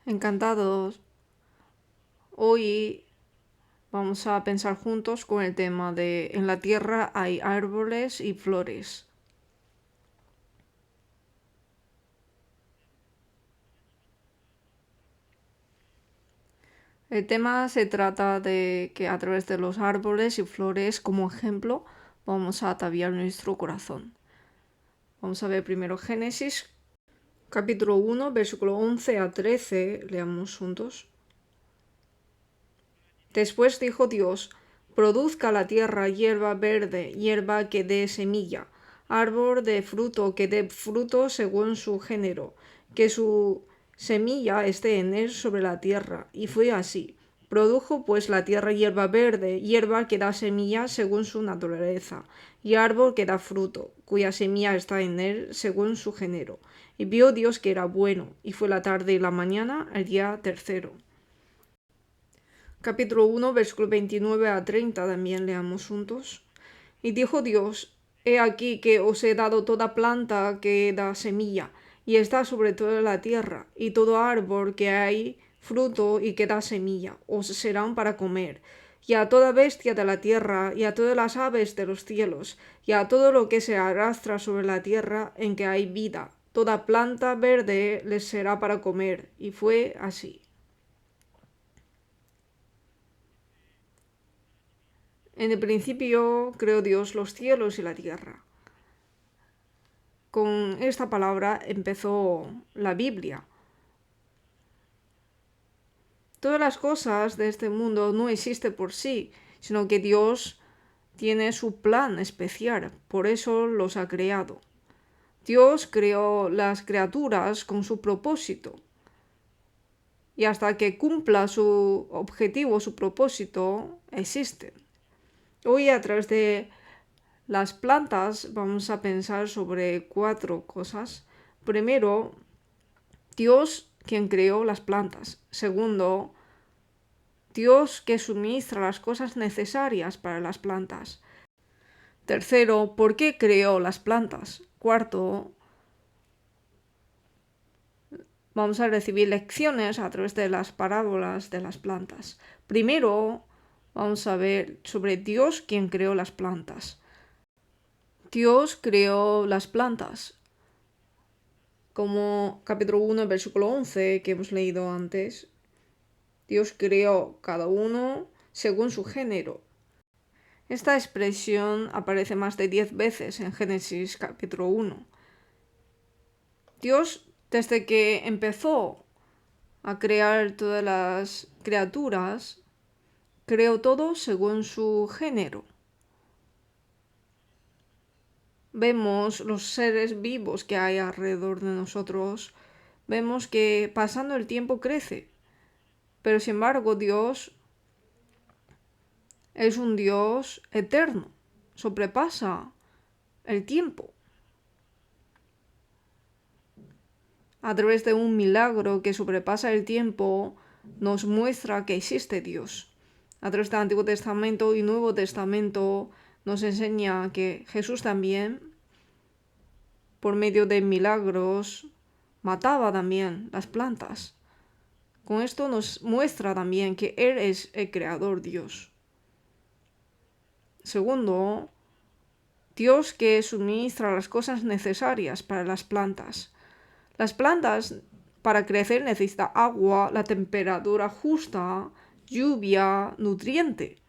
Encantados. Hoy vamos a pensar juntos con el tema de en la tierra hay árboles y flores. El tema se trata de que a través de los árboles y flores como ejemplo vamos a ataviar nuestro corazón. Vamos a ver primero Génesis, capítulo 1, versículo 11 a 13, leamos juntos. Después dijo Dios: produzca la tierra hierba verde, hierba que dé semilla, árbol de fruto que dé fruto según su género, que su semilla esté en él sobre la tierra. Y fue así. Produjo pues la tierra hierba verde, hierba que da semilla según su naturaleza, y árbol que da fruto, cuya semilla está en él según su género. Y vio Dios que era bueno, y fue la tarde y la mañana, el día tercero. Capítulo 1, versículo 29 a 30 también leamos juntos. Y dijo Dios: he aquí que os he dado toda planta que da semilla, y está sobre toda la tierra, y todo árbol que hay fruto y que da semilla, os serán para comer, y a toda bestia de la tierra, y a todas las aves de los cielos, y a todo lo que se arrastra sobre la tierra en que hay vida, toda planta verde les será para comer. Y fue así. En el principio creó Dios los cielos y la tierra. Con esta palabra empezó la Biblia. Todas las cosas de este mundo no existen por sí, sino que Dios tiene su plan especial, por eso los ha creado. Dios creó las criaturas con su propósito. Y hasta que cumpla su objetivo, su propósito, existen. Hoy a través de las plantas vamos a pensar sobre 4 cosas. Primero, Dios quien creó las plantas. Segundo, Dios que suministra las cosas necesarias para las plantas. Tercero, ¿por qué creó las plantas? Cuarto, vamos a recibir lecciones a través de las parábolas de las plantas. Primero, vamos a ver sobre Dios quien creó las plantas. Dios creó las plantas, como capítulo 1, versículo 11 que hemos leído antes. Dios creó cada uno según su género. Esta expresión aparece más de 10 veces en Génesis capítulo 1. Dios, desde que empezó a crear todas las criaturas, creó todo según su género. Vemos los seres vivos que hay alrededor de nosotros, vemos que pasando el tiempo crece, pero sin embargo Dios es un Dios eterno, sobrepasa el tiempo. A través de un milagro que sobrepasa el tiempo, nos muestra que existe Dios. A través del Antiguo Testamento y Nuevo Testamento nos enseña que Jesús también, por medio de milagros, mataba también las plantas. Con esto nos muestra también que Él es el creador Dios. Segundo, Dios que suministra las cosas necesarias para las plantas. Las plantas para crecer necesitan agua, la temperatura justa, lluvia, nutriente.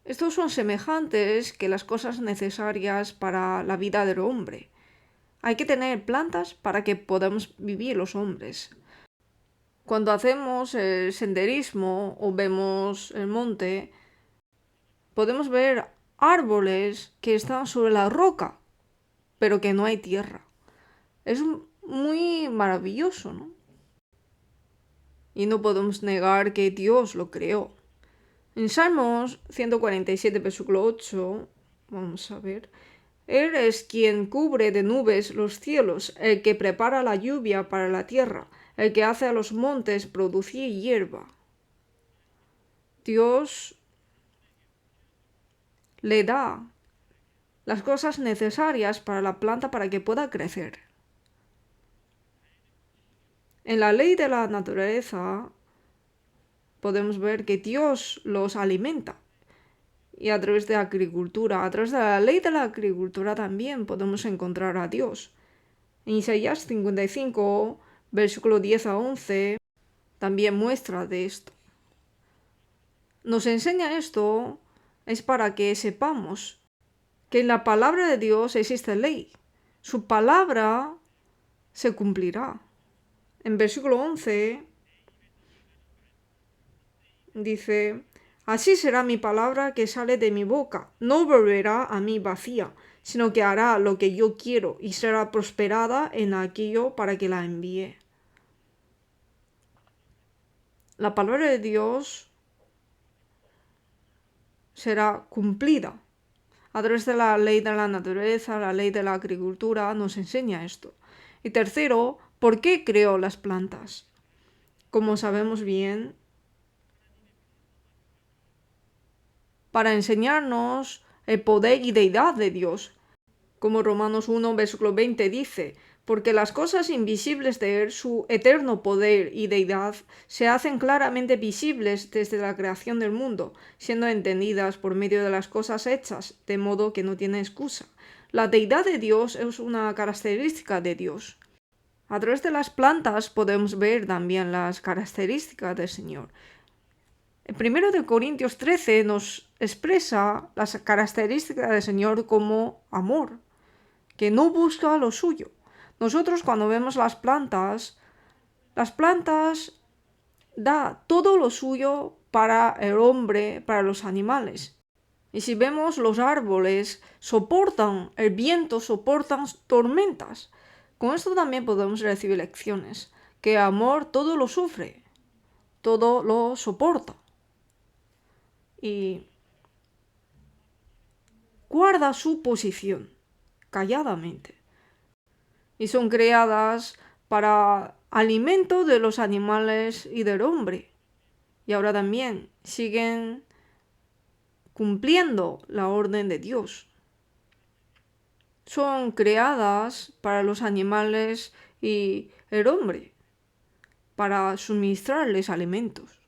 Estos son semejantes que las cosas necesarias para la vida del hombre. Hay que tener plantas para que podamos vivir los hombres. Cuando hacemos el senderismo o vemos el monte, podemos ver árboles que están sobre la roca, pero que no hay tierra. Es muy maravilloso, ¿no? Y no podemos negar que Dios lo creó. En Salmos 147, versículo 8, vamos a ver, Él es quien cubre de nubes los cielos, el que prepara la lluvia para la tierra, el que hace a los montes producir hierba. Dios le da las cosas necesarias para la planta para que pueda crecer. En la ley de la naturaleza podemos ver que Dios los alimenta. Y a través de la agricultura, a través de la ley de la agricultura también podemos encontrar a Dios. En Isaías 55, versículo 10 a 11, también muestra de esto. Nos enseña esto es para que sepamos que en la palabra de Dios existe ley. Su palabra se cumplirá. En versículo 11 dice: así será mi palabra que sale de mi boca. No volverá a mí vacía, sino que hará lo que yo quiero y será prosperada en aquello para que la envíe. La palabra de Dios será cumplida. A través de la ley de la naturaleza, la ley de la agricultura, nos enseña esto. Y tercero, ¿por qué creó las plantas? Como sabemos bien, para enseñarnos el poder y deidad de Dios. Como Romanos 1, versículo 20 dice: porque las cosas invisibles de Él, su eterno poder y deidad, se hacen claramente visibles desde la creación del mundo, siendo entendidas por medio de las cosas hechas, de modo que no tiene excusa. La deidad de Dios es una característica de Dios. A través de las plantas podemos ver también las características del Señor. El 1 Corintios 13 nos expresa las características del Señor como amor, que no busca lo suyo. Nosotros cuando vemos las plantas da todo lo suyo para el hombre, para los animales. Y si vemos los árboles, soportan el viento, soportan tormentas. Con esto también podemos recibir lecciones, que amor todo lo sufre, todo lo soporta. Y guarda su posición, calladamente. Y son creadas para alimento de los animales y del hombre. Y ahora también siguen cumpliendo la orden de Dios. Son creadas para los animales y el hombre, para suministrarles alimentos.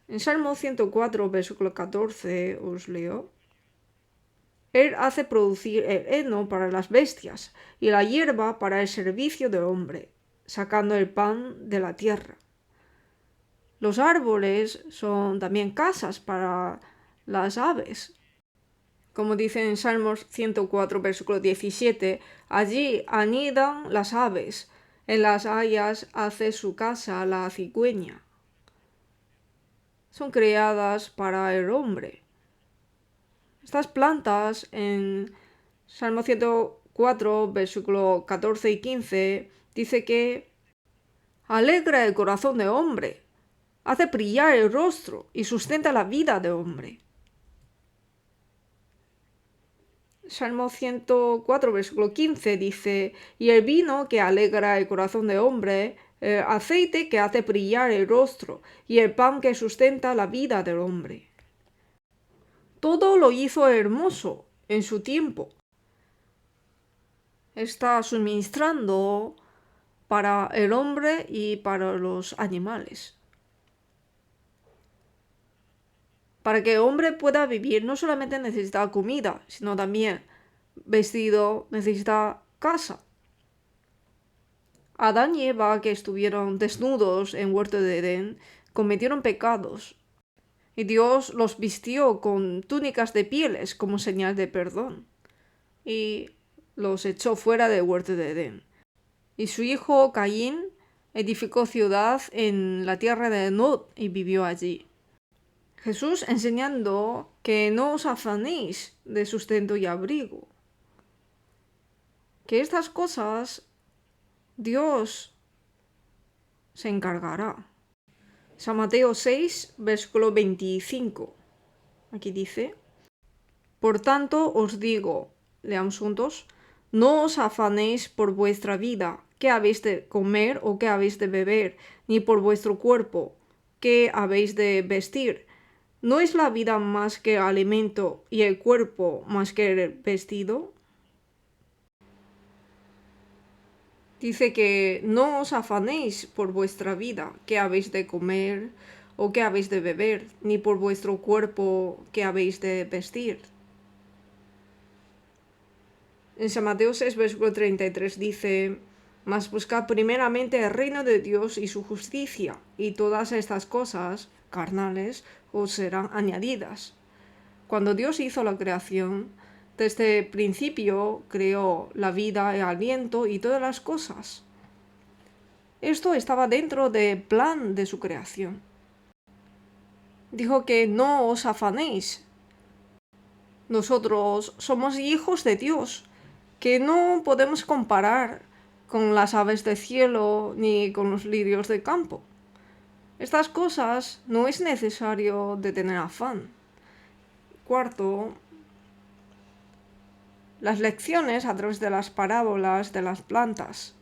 En Salmo 104, versículo 14, os leo: Él hace producir el heno para las bestias y la hierba para el servicio del hombre, sacando el pan de la tierra. Los árboles son también casas para las aves. Como dice en Salmos 104, versículo 17, allí anidan las aves, en las hayas hace su casa la cigüeña. Son creadas para el hombre. Estas plantas en Salmo 104, versículo 14 y 15, dice que alegra el corazón del hombre, hace brillar el rostro y sustenta la vida del hombre. Salmo 104, versículo 15 dice: y el vino que alegra el corazón del hombre, el aceite que hace brillar el rostro y el pan que sustenta la vida del hombre. Todo lo hizo hermoso en su tiempo. Está suministrando para el hombre y para los animales. Para que el hombre pueda vivir no solamente necesita comida, sino también vestido, necesita casa. Adán y Eva, que estuvieron desnudos en huerto de Edén, cometieron pecados. Y Dios los vistió con túnicas de pieles como señal de perdón. Y los echó fuera del huerto de Edén. Y su hijo Caín edificó ciudad en la tierra de Nod y vivió allí. Jesús enseñando que no os afanéis de sustento y abrigo. Que estas cosas Dios se encargará. San Mateo 6, versículo 25. Aquí dice: por tanto os digo, leamos juntos, no os afanéis por vuestra vida, qué habéis de comer o qué habéis de beber, ni por vuestro cuerpo, qué habéis de vestir. ¿No es la vida más que alimento y el cuerpo más que el vestido? Dice que no os afanéis por vuestra vida, qué habéis de comer o qué habéis de beber, ni por vuestro cuerpo, qué habéis de vestir. En San Mateo 6, versículo 33 dice: mas buscad primeramente el reino de Dios y su justicia, y todas estas cosas carnales os serán añadidas. Cuando Dios hizo la creación, desde el principio creó la vida, el aliento y todas las cosas. Esto estaba dentro del plan de su creación. Dijo que no os afanéis. Nosotros somos hijos de Dios, que no podemos comparar con las aves del cielo ni con los lirios del campo. Estas cosas no es necesario de tener afán. Cuarto, las lecciones a través de las parábolas de las plantas.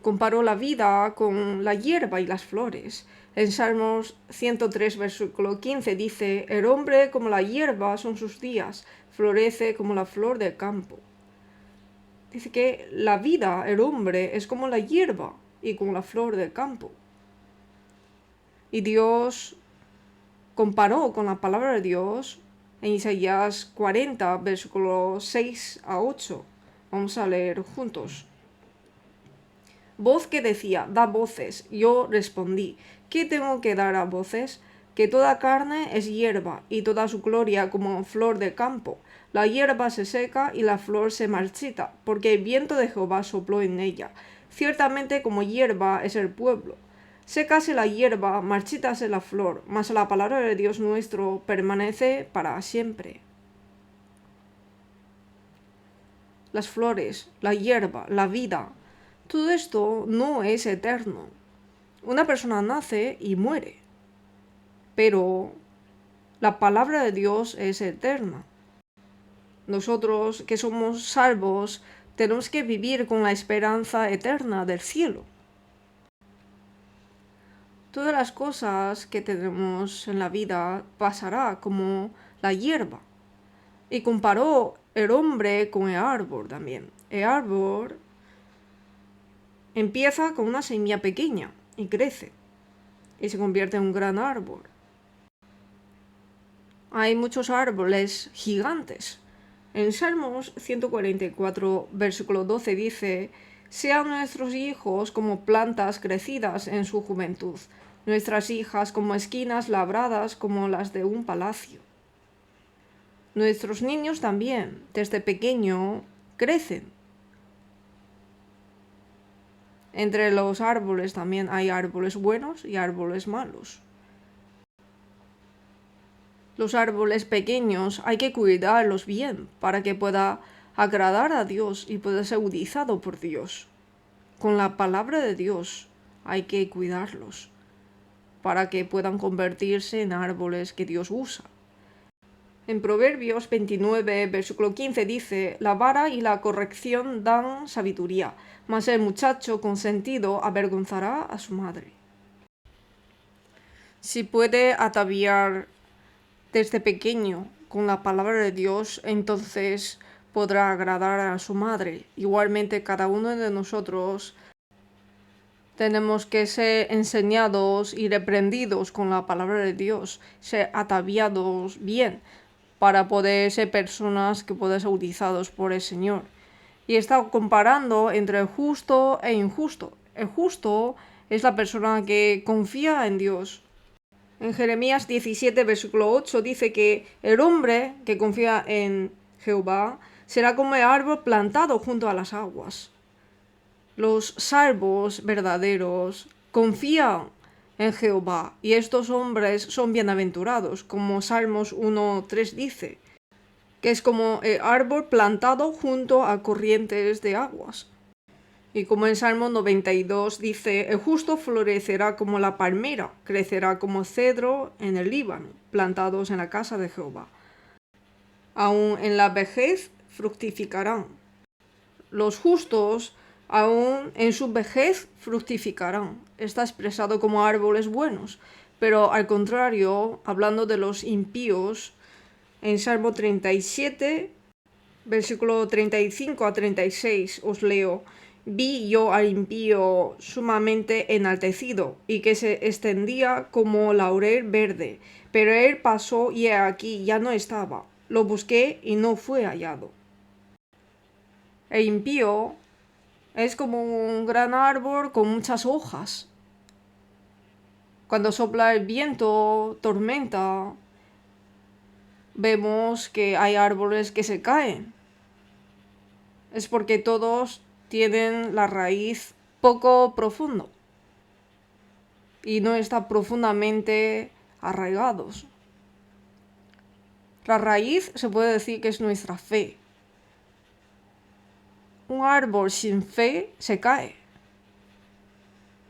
Comparó la vida con la hierba y las flores. En Salmos 103, versículo 15 dice: el hombre como la hierba son sus días, florece como la flor del campo. Dice que la vida, el hombre, es como la hierba y como la flor del campo. Y Dios comparó con la palabra de Dios en Isaías 40, versículos 6 a 8. Vamos a leer juntos. Voz que decía: da voces. Yo respondí: ¿qué tengo que dar a voces? Que toda carne es hierba, y toda su gloria como flor de campo. La hierba se seca y la flor se marchita, porque el viento de Jehová sopló en ella. Ciertamente como hierba es el pueblo. Sécase la hierba, marchítase la flor, mas la palabra de Dios nuestro permanece para siempre. Las flores, la hierba, la vida, todo esto no es eterno. Una persona nace y muere, pero la palabra de Dios es eterna. Nosotros que somos salvos tenemos que vivir con la esperanza eterna del cielo. Todas las cosas que tenemos en la vida pasará como la hierba. Y comparó el hombre con el árbol también. El árbol empieza con una semilla pequeña y crece y se convierte en un gran árbol. Hay muchos árboles gigantes. En Salmos 144, versículo 12 dice: sean nuestros hijos como plantas crecidas en su juventud, nuestras hijas como esquinas labradas como las de un palacio. Nuestros niños también, desde pequeño, crecen. Entre los árboles también hay árboles buenos y árboles malos. Los árboles pequeños hay que cuidarlos bien para que pueda agradar a Dios y pueda ser utilizado por Dios. Con la palabra de Dios hay que cuidarlos para que puedan convertirse en árboles que Dios usa. En Proverbios 29, versículo 15 dice: la vara y la corrección dan sabiduría, mas el muchacho consentido avergonzará a su madre. Si puede ataviar desde pequeño con la palabra de Dios, entonces podrá agradar a su madre. Igualmente cada uno de nosotros tenemos que ser enseñados y reprendidos con la palabra de Dios, ser ataviados bien para poder ser personas que puedan ser utilizados por el Señor. Y está comparando entre el justo e injusto. El justo es la persona que confía en Dios. En Jeremías 17, versículo 8 dice que el hombre que confía en Jehová será como el árbol plantado junto a las aguas. Los salvos verdaderos confían en Jehová y estos hombres son bienaventurados, como Salmos 1:3 dice, que es como el árbol plantado junto a corrientes de aguas. Y como en Salmo 92 dice: el justo florecerá como la palmera, crecerá como cedro en el Líbano, plantados en la casa de Jehová. Aún en la vejez fructificarán. Los justos aún en su vejez fructificarán. Está expresado como árboles buenos, pero al contrario, hablando de los impíos, en Salmo 37, versículo 35 a 36, os leo: Vi yo al impío sumamente enaltecido y que se extendía como laurel verde, pero él pasó y he aquí ya no estaba. Lo busqué y no fue hallado. El impío es como un gran árbol con muchas hojas. Cuando sopla el viento, tormenta, vemos que hay árboles que se caen. Es porque todos tienen la raíz poco profundo y no están profundamente arraigados. La raíz se puede decir que es nuestra fe. Un árbol sin fe se cae.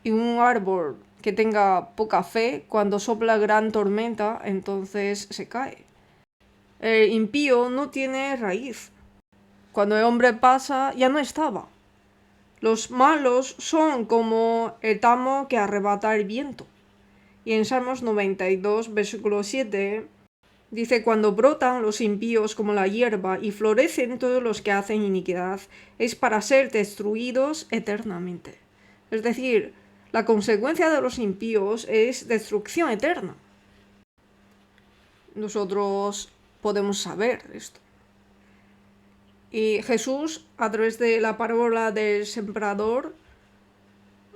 Y un árbol que tenga poca fe, cuando sopla gran tormenta, entonces se cae. El impío no tiene raíz. Cuando el hombre pasa, ya no estaba. Los malos son como el tamo que arrebata el viento. Y en Salmos 92, versículo 7, dice: cuando brotan los impíos como la hierba y florecen todos los que hacen iniquidad, es para ser destruidos eternamente. Es decir, la consecuencia de los impíos es destrucción eterna. Nosotros podemos saber esto. Y Jesús, a través de la parábola del sembrador,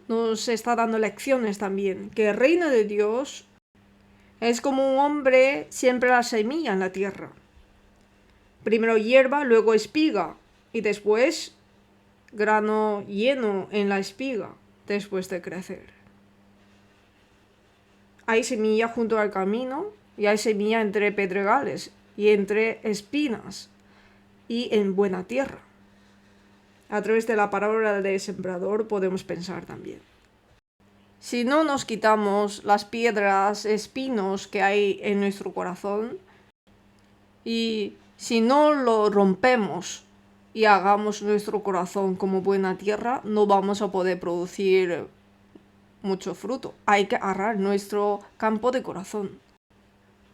nos está dando lecciones también, que el reino de Dios es como un hombre siembra la semilla en la tierra. Primero hierba, luego espiga y después grano lleno en la espiga después de crecer. Hay semilla junto al camino y hay semilla entre pedregales y entre espinas y en buena tierra. A través de la parábola del sembrador podemos pensar también. Si no nos quitamos las piedras, espinos que hay en nuestro corazón, y si no lo rompemos y hagamos nuestro corazón como buena tierra, no vamos a poder producir mucho fruto. Hay que arar nuestro campo de corazón.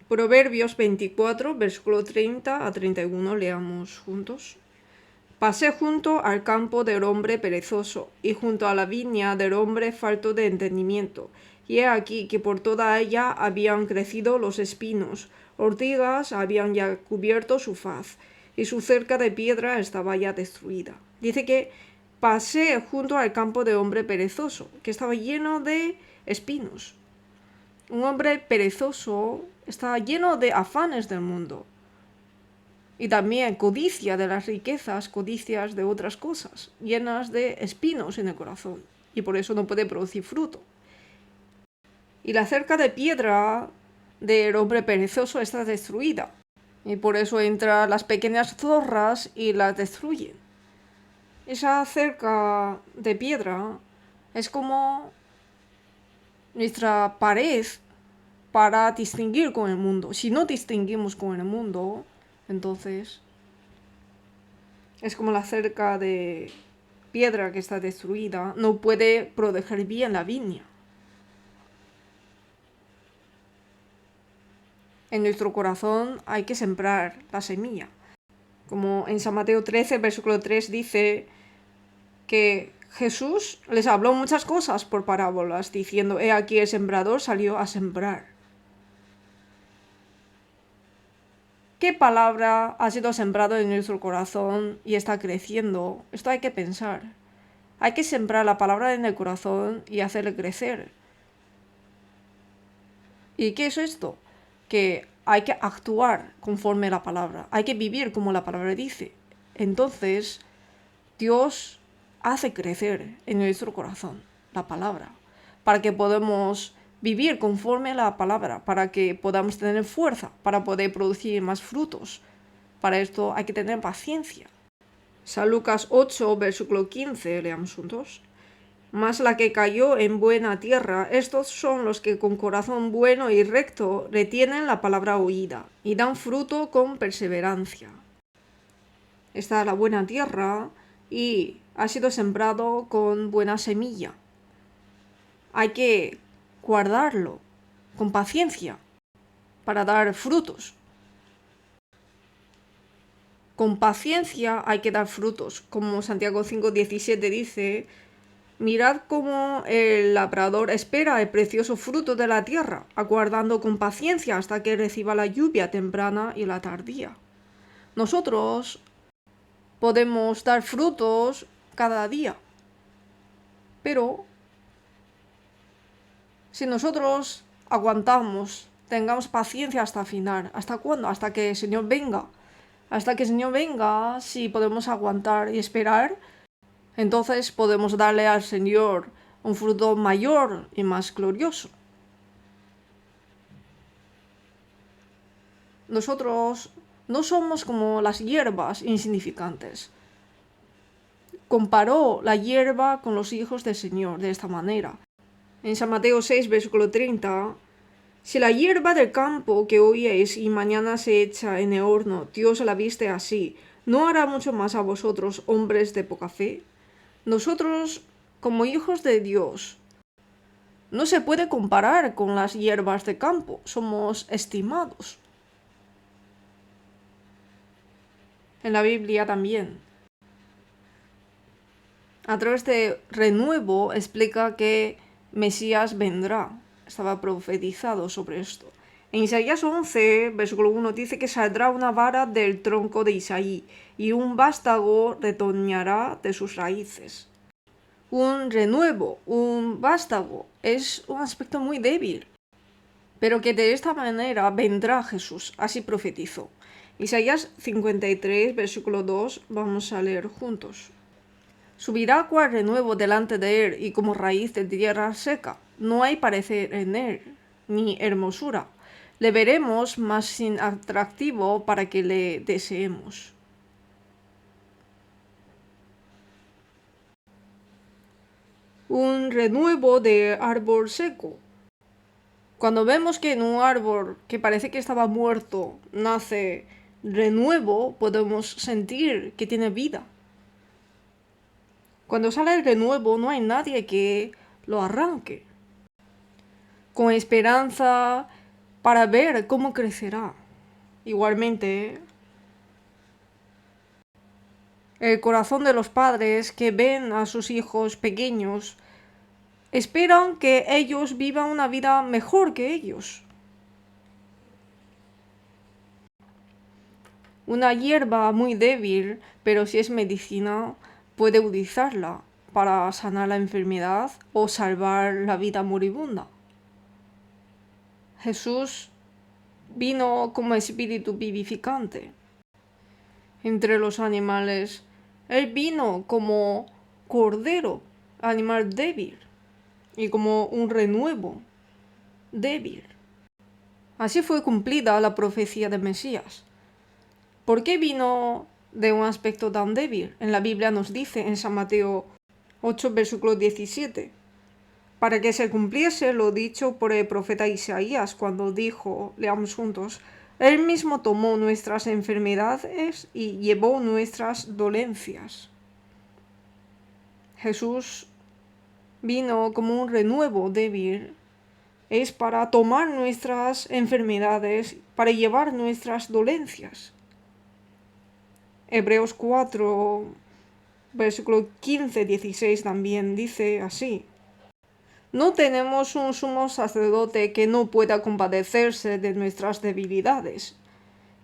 Proverbios 24, versículo 30 a 31, leamos juntos. Pasé junto al campo del hombre perezoso, y junto a la viña del hombre falto de entendimiento. Y he aquí que por toda ella habían crecido los espinos, ortigas habían ya cubierto su faz, y su cerca de piedra estaba ya destruida. Dice que pasé junto al campo del hombre perezoso, que estaba lleno de espinos. Un hombre perezoso está lleno de afanes del mundo. Y también codicia de las riquezas, codicias de otras cosas, llenas de espinos en el corazón. Y por eso no puede producir fruto. Y la cerca de piedra del hombre perezoso está destruida. Y por eso entran las pequeñas zorras y las destruyen. Esa cerca de piedra es como nuestra pared para distinguir con el mundo. Si no distinguimos con el mundo, entonces es como la cerca de piedra que está destruida, no puede proteger bien la viña. En nuestro corazón hay que sembrar la semilla. Como en San Mateo 13, versículo 3 dice que Jesús les habló muchas cosas por parábolas, diciendo: he aquí el sembrador salió a sembrar. ¿Qué palabra ha sido sembrado en nuestro corazón y está creciendo? Esto hay que pensar. Hay que sembrar la palabra en el corazón y hacerle crecer. ¿Y qué es esto? Que hay que actuar conforme a la palabra. Hay que vivir como la palabra dice. Entonces, Dios hace crecer en nuestro corazón la palabra, para que podamos vivir conforme a la palabra, para que podamos tener fuerza, para poder producir más frutos. Para esto hay que tener paciencia. San Lucas 8, versículo 15, leamos juntos. Mas la que cayó en buena tierra, estos son los que con corazón bueno y recto retienen la palabra oída y dan fruto con perseverancia. Esta es la buena tierra y ha sido sembrado con buena semilla. Hay que guardarlo con paciencia para dar frutos. Con paciencia hay que dar frutos, como Santiago 5:17 dice: mirad cómo el labrador espera el precioso fruto de la tierra, aguardando con paciencia hasta que reciba la lluvia temprana y la tardía. Nosotros podemos dar frutos cada día, pero si nosotros aguantamos, tengamos paciencia hasta el final, ¿hasta cuándo? Hasta que el Señor venga. Hasta que el Señor venga, si podemos aguantar y esperar, entonces podemos darle al Señor un fruto mayor y más glorioso. Nosotros no somos como las hierbas insignificantes. Comparó la hierba con los hijos del Señor de esta manera. En San Mateo 6, versículo 30, si la hierba del campo que hoy es y mañana se echa en el horno, Dios la viste así, ¿no hará mucho más a vosotros, hombres de poca fe? Nosotros, como hijos de Dios, no se puede comparar con las hierbas de campo, somos estimados. En la Biblia también, a través de renuevo, explica que Mesías vendrá. Estaba profetizado sobre esto. En Isaías 11, versículo 1, dice que saldrá una vara del tronco de Isaí y un vástago retoñará de sus raíces. Un renuevo, un vástago, es un aspecto muy débil, pero que de esta manera vendrá Jesús, así profetizó. Isaías 53, versículo 2, vamos a leer juntos. Subirá cual renuevo delante de él y como raíz de tierra seca. No hay parecer en él, ni hermosura. Le veremos más sin atractivo para que le deseemos. Un renuevo de árbol seco. Cuando vemos que en un árbol que parece que estaba muerto nace renuevo, podemos sentir que tiene vida. Cuando sale el renuevo no hay nadie que lo arranque, con esperanza para ver cómo crecerá. Igualmente, el corazón de los padres que ven a sus hijos pequeños esperan que ellos vivan una vida mejor que ellos. Una hierba muy débil, pero si es medicina, puede utilizarla para sanar la enfermedad o salvar la vida moribunda. Jesús vino como espíritu vivificante entre los animales. Él vino como cordero, animal débil, y como un renuevo débil. Así fue cumplida la profecía del Mesías. ¿Por qué vino de un aspecto tan débil? En la Biblia nos dice en San Mateo 8, versículo 17, para que se cumpliese lo dicho por el profeta Isaías cuando dijo, leamos juntos, Él mismo tomó nuestras enfermedades y llevó nuestras dolencias. Jesús vino como un renuevo débil. Es para tomar nuestras enfermedades, para llevar nuestras dolencias. Hebreos 4, versículo 15-16 también dice así. No tenemos un sumo sacerdote que no pueda compadecerse de nuestras debilidades,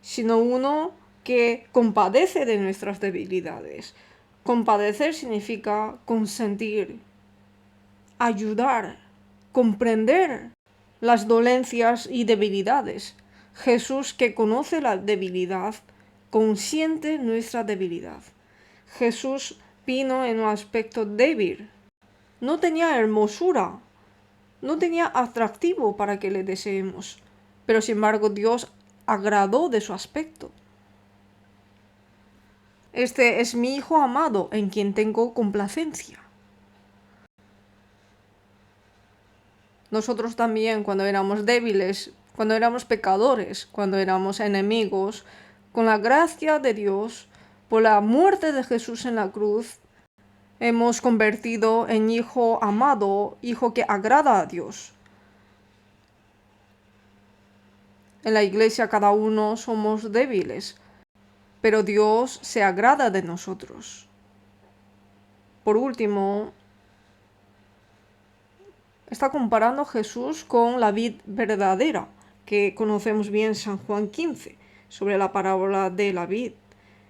sino uno que compadece de nuestras debilidades. Compadecer significa consentir, ayudar, comprender las dolencias y debilidades. Jesús, que conoce la debilidad, consiente nuestra debilidad. Jesús vino en un aspecto débil. No tenía hermosura, no tenía atractivo para que le deseemos, pero sin embargo Dios agradó de su aspecto. Este es mi Hijo amado en quien tengo complacencia. Nosotros también, cuando éramos débiles, cuando éramos pecadores, cuando éramos enemigos, con la gracia de Dios, por la muerte de Jesús en la cruz, hemos convertido en hijo amado, hijo que agrada a Dios. En la iglesia cada uno somos débiles, pero Dios se agrada de nosotros. Por último, está comparando Jesús con la vid verdadera, que conocemos bien en San Juan 15, sobre la parábola de la vid.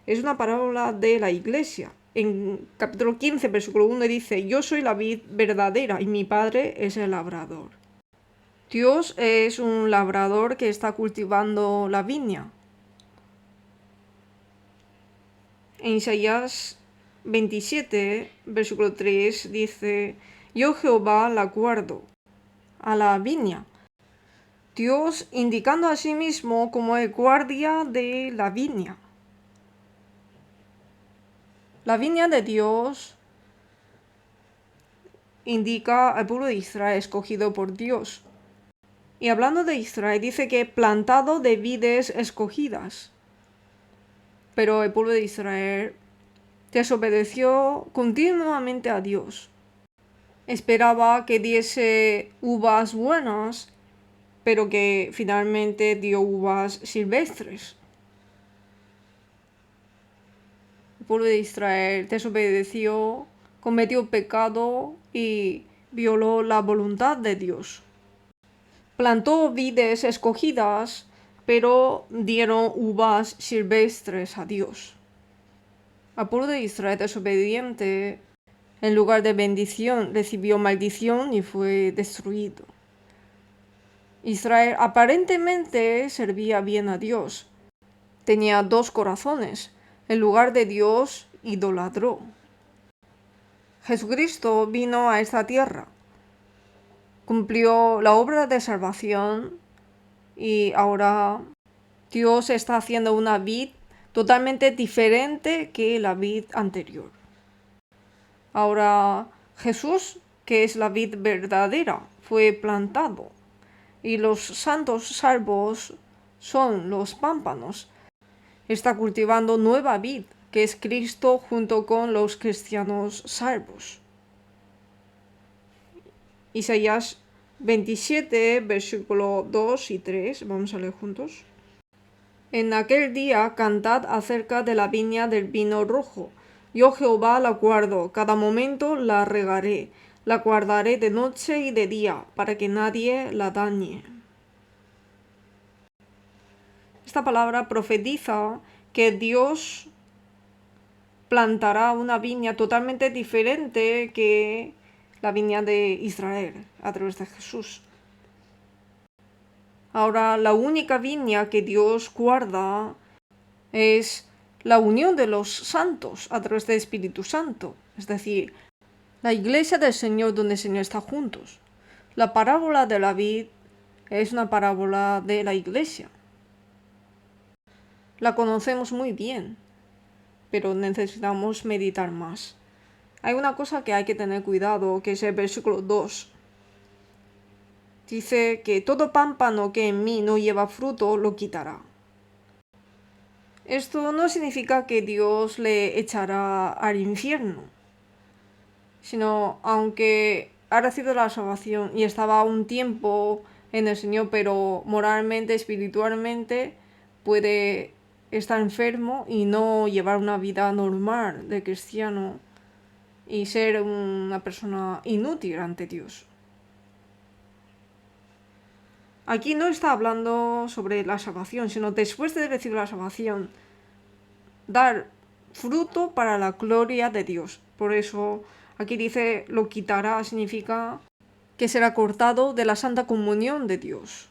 Es una parábola de la iglesia. En capítulo 15, versículo 1 dice: yo soy la vid verdadera y mi padre es el labrador. Dios es un labrador que está cultivando la viña. En Isaías 27, versículo 3 dice: yo Jehová la guardo a la viña. Dios indicando a sí mismo como el guardia de la viña. La viña de Dios indica al pueblo de Israel escogido por Dios. Y hablando de Israel, dice que plantado de vides escogidas. Pero el pueblo de Israel desobedeció continuamente a Dios. Esperaba que diese uvas buenas, pero que finalmente dio uvas silvestres. El pueblo de Israel desobedeció, cometió pecado y violó la voluntad de Dios. Plantó vides escogidas, pero dieron uvas silvestres a Dios. Al pueblo de Israel desobediente, en lugar de bendición, recibió maldición y fue destruido. Israel aparentemente servía bien a Dios. Tenía dos corazones. En lugar de Dios, idolatró. Jesucristo vino a esta tierra, cumplió la obra de salvación y ahora Dios está haciendo una vid totalmente diferente que la vid anterior. Ahora Jesús, que es la vid verdadera, fue plantado y los santos salvos son los pámpanos. Está cultivando nueva vid, que es Cristo junto con los cristianos salvos. Isaías 27, versículo 2 y 3, vamos a leer juntos. En aquel día cantad acerca de la viña del vino rojo. Yo Jehová la guardo, cada momento la regaré, la guardaré de noche y de día, para que nadie la dañe. Esta palabra profetiza que Dios plantará una viña totalmente diferente que la viña de Israel a través de Jesús. Ahora, la única viña que Dios guarda es la unión de los santos a través del Espíritu Santo, es decir, la iglesia del Señor donde el Señor está juntos. La parábola de la vid es una parábola de la iglesia. La conocemos muy bien, pero necesitamos meditar más. Hay una cosa que hay que tener cuidado, que es el versículo 2. Dice que todo pámpano que en mí no lleva fruto lo quitará. Esto no significa que Dios le echará al infierno, sino aunque ha recibido la salvación y estaba un tiempo en el Señor, pero moralmente, espiritualmente puede estar enfermo y no llevar una vida normal de cristiano y ser una persona inútil ante Dios. Aquí no está hablando sobre la salvación, sino después de recibir la salvación, dar fruto para la gloria de Dios. Por eso aquí dice lo quitará, significa que será cortado de la santa comunión de Dios.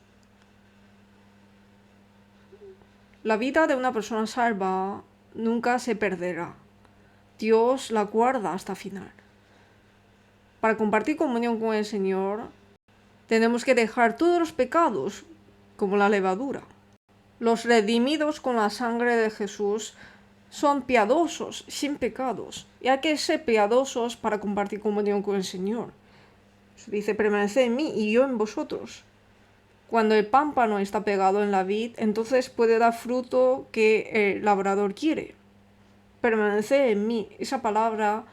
La vida de una persona salva nunca se perderá. Dios la guarda hasta final. Para compartir comunión con el Señor, tenemos que dejar todos los pecados, como la levadura. Los redimidos con la sangre de Jesús son piadosos, sin pecados. Y hay que ser piadosos para compartir comunión con el Señor. Dice, permaneced en mí y yo en vosotros. Cuando el pámpano está pegado en la vid, entonces puede dar fruto que el labrador quiere. Permaneced en mí. Esa palabra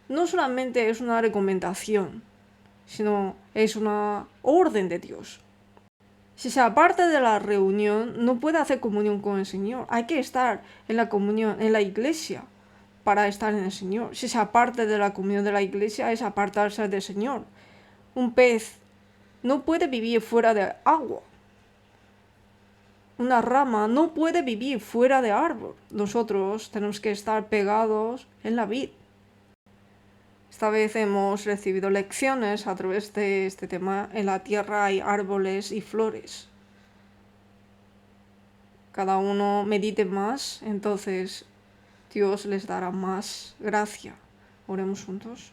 no solamente es una recomendación, sino es una orden de Dios. Si se aparta de la reunión, no puede hacer comunión con el Señor. Hay que estar en la comunión, en la iglesia, para estar en el Señor. Si se aparta de la comunión de la iglesia, es apartarse del Señor. Un pez no puede vivir fuera de agua. Una rama no puede vivir fuera de árbol. Nosotros tenemos que estar pegados en la vid. Esta vez hemos recibido lecciones a través de este tema. En la tierra hay árboles y flores. Cada uno medite más, entonces Dios les dará más gracia. Oremos juntos.